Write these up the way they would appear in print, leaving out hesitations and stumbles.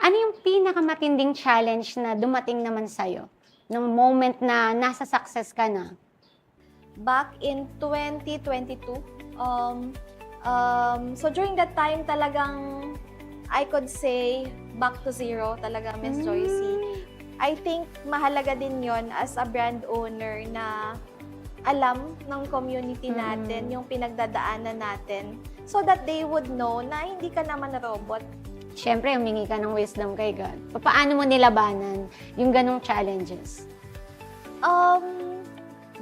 Ano yung pinakamatinding challenge na dumating naman sa'yo? Nung moment na nasa success ka na? Back in 2022, so during that time talagang I could say back to zero talaga, Miss Joycey. I think mahalaga din yon as a brand owner na alam ng community natin yung pinagdadaanan natin so that they would know na hindi ka naman robot. Siyempre, humingi ka ng wisdom kay God. Paano mo nilabanan yung ganong challenges?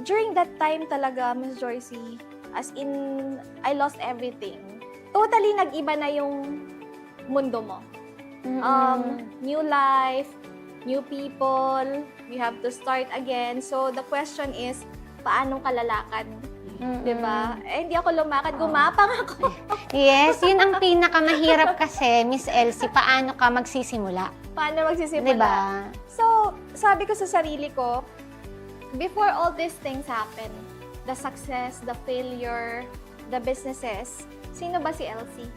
During that time talaga, Miss Joycey, as in, I lost everything. Totally nag-iba na yung mundo mo. New life, new people, you have to start again. So, the question is, paano ka lalakad? Diba? Eh, hindi ako lumakad, gumapang ako. Yes, yun ang pinakamahirap kasi, Miss Elsie, paano ka magsisimula? Paano magsisimula? Diba? So, sabi ko sa sarili ko, before all these things happen, the success, the failure, the businesses, sino ba si Elsie?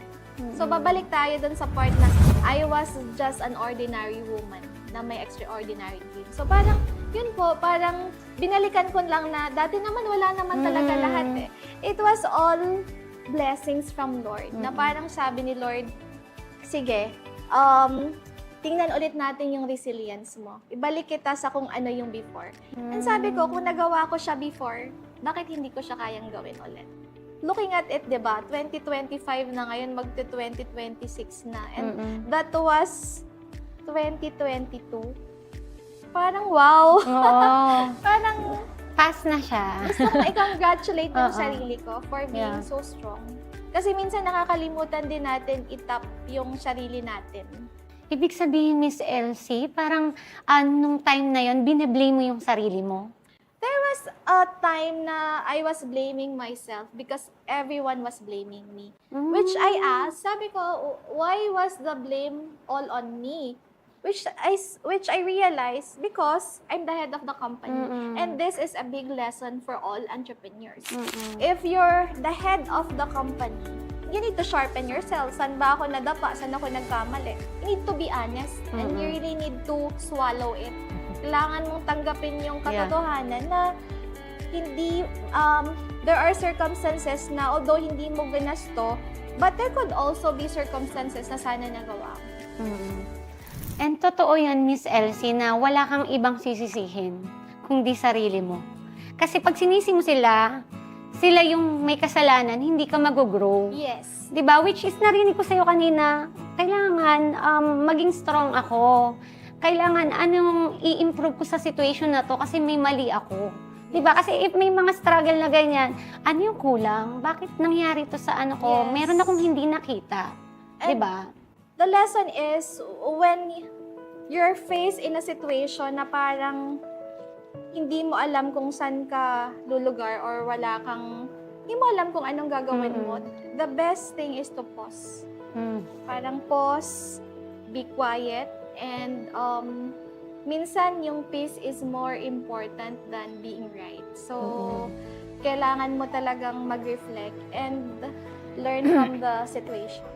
So, babalik tayo dun sa part na I was just an ordinary woman na may extraordinary dream. So, parang, yun po, parang binalikan ko lang na dati naman wala naman talaga lahat eh. It was all blessings from Lord. Na parang sabi ni Lord, sige, tingnan ulit natin yung resilience mo. Ibalik kita sa kung ano yung before. And sabi ko, kung nagawa ko siya before, bakit hindi ko siya kayang gawin ulit? Looking at it, diba, 2025 na ngayon, magte-2026 na. And that was 2022. Parang wow! Oo. Parang Pass na siya. gusto ko i-congratulate yung sarili ko for being so strong. Kasi minsan nakakalimutan din natin itap yung sarili natin. Ibig sabihin, Miss Elsie, parang nung time na yon bine-blame mo yung sarili mo? There was a time na I was blaming myself because everyone was blaming me. Which I asked, sabi ko, why was the blame all on me? Which I realized because I'm the head of the company. And this is a big lesson for all entrepreneurs. If you're the head of the company, you need to sharpen yourself. Saan ba ako nadapa? Saan ako nagkamali? You need to be honest and you really need to swallow it. Kailangan mong tanggapin yung katotohanan na hindi, there are circumstances na although hindi mo ginasto, but there could also be circumstances na sana nagawa mo. And totoo yan, Miss Elsie, na wala kang ibang sisisihin kundi sarili mo. Kasi pag sinisi mo sila yung may kasalanan, hindi ka mag-grow. Yes. Diba? Which is, narinig ko sa'yo kanina, kailangan maging strong ako. Kailangan anong i-improve ko sa situation na to kasi may mali ako. Diba? Kasi if may mga struggle na ganyan, ano yung kulang? Bakit nangyari to sa ano ko? Yes. Meron akong hindi nakita. Diba? The lesson is when you're faced in a situation na parang hindi mo alam kung saan ka lulugar or hindi mo alam kung anong gagawin mo, the best thing is to pause. Parang pause, be quiet, and minsan yung peace is more important than being right. So, kailangan mo talagang mag-reflect and learn from the situation.